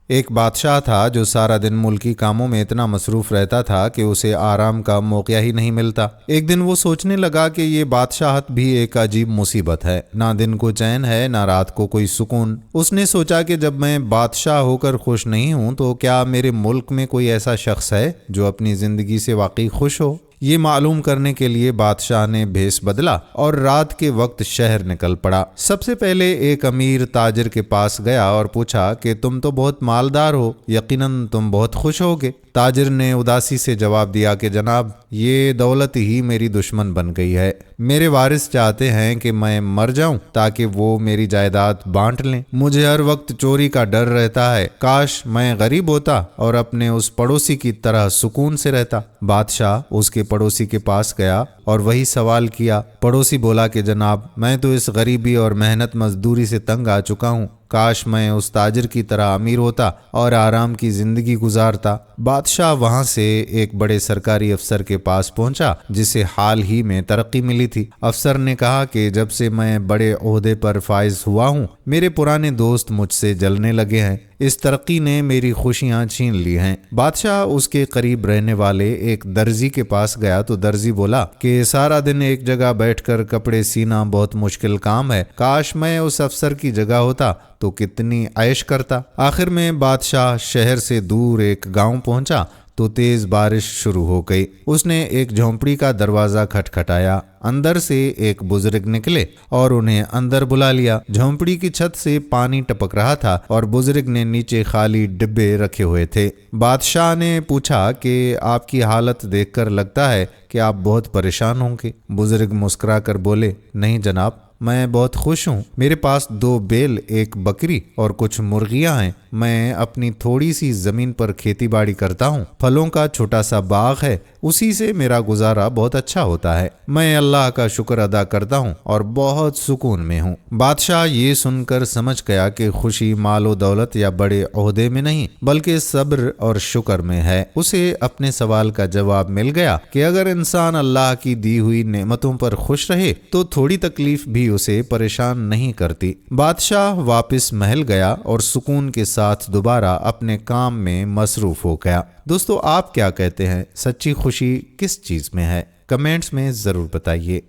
ایک بادشاہ تھا جو سارا دن ملکی کاموں میں اتنا مصروف رہتا تھا کہ اسے آرام کا موقع ہی نہیں ملتا۔ ایک دن وہ سوچنے لگا کہ یہ بادشاہت بھی ایک عجیب مصیبت ہے، نہ دن کو چین ہے نہ رات کو کوئی سکون۔ اس نے سوچا کہ جب میں بادشاہ ہو کر خوش نہیں ہوں تو کیا میرے ملک میں کوئی ایسا شخص ہے جو اپنی زندگی سے واقعی خوش ہو؟ یہ معلوم کرنے کے لیے بادشاہ نے بھیس بدلا اور رات کے وقت شہر نکل پڑا۔ سب سے پہلے ایک امیر تاجر کے پاس گیا اور پوچھا کہ تم تو بہت مالدار ہو، یقیناً تم بہت خوش ہوگے۔ تاجر نے اداسی سے جواب دیا کہ جناب، یہ دولت ہی میری دشمن بن گئی ہے۔ میرے وارث چاہتے ہیں کہ میں مر جاؤں تاکہ وہ میری جائیداد بانٹ لیں۔ مجھے ہر وقت چوری کا ڈر رہتا ہے۔ کاش میں غریب ہوتا اور اپنے اس پڑوسی کی طرح سکون سے رہتا۔ بادشاہ اس کے پڑوسی کے پاس گیا اور وہی سوال کیا۔ پڑوسی بولا کہ جناب، میں تو اس غریبی اور محنت مزدوری سے تنگ آ چکا ہوں۔ کاش میں اس تاجر کی طرح امیر ہوتا اور آرام کی زندگی گزارتا۔ بادشاہ وہاں سے ایک بڑے سرکاری افسر کے پاس پہنچا جسے حال ہی میں ترقی ملی تھی۔ افسر نے کہا کہ جب سے میں بڑے عہدے پر فائز ہوا ہوں، میرے پرانے دوست مجھ سے جلنے لگے ہیں۔ اس ترقی نے میری خوشیاں چھین لی ہیں۔ بادشاہ اس کے قریب رہنے والے ایک درزی کے پاس گیا تو درزی بولا کہ سارا دن ایک جگہ بیٹھ کر کپڑے سینا بہت مشکل کام ہے۔ کاش میں اس افسر کی جگہ ہوتا تو کتنی عیش کرتا۔ آخر میں بادشاہ شہر سے دور ایک گاؤں پہنچا تو تیز بارش شروع ہو گئی۔ اس نے ایک جھونپڑی کا دروازہ کھٹکھٹایا۔ اندر سے ایک بزرگ نکلے اور انہیں اندر بلا لیا۔ جھونپڑی کی چھت سے پانی ٹپک رہا تھا اور بزرگ نے نیچے خالی ڈبے رکھے ہوئے تھے۔ بادشاہ نے پوچھا کہ آپ کی حالت دیکھ کر لگتا ہے کہ آپ بہت پریشان ہوں گے۔ بزرگ مسکرا کر بولے، نہیں جناب، میں بہت خوش ہوں۔ میرے پاس 2 بیل، 1 بکری اور کچھ مرغیاں ہیں۔ میں اپنی تھوڑی سی زمین پر کھیتی باڑی کرتا ہوں۔ پھلوں کا چھوٹا سا باغ ہے، اسی سے میرا گزارا بہت اچھا ہوتا ہے۔ میں اللہ کا شکر ادا کرتا ہوں اور بہت سکون میں ہوں۔ بادشاہ یہ سن کر سمجھ گیا کہ خوشی مال و دولت یا بڑے عہدے میں نہیں بلکہ صبر اور شکر میں ہے۔ اسے اپنے سوال کا جواب مل گیا کہ اگر انسان اللہ کی دی ہوئی نعمتوں پر خوش رہے تو تھوڑی تکلیف بھی اسے پریشان نہیں کرتی۔ بادشاہ واپس محل گیا اور سکون کے ساتھ دوبارہ اپنے کام میں مصروف ہو گیا۔ دوستو، آپ کیا کہتے ہیں؟ سچی خوشی کس چیز میں ہے؟ کمنٹس میں ضرور بتائیے۔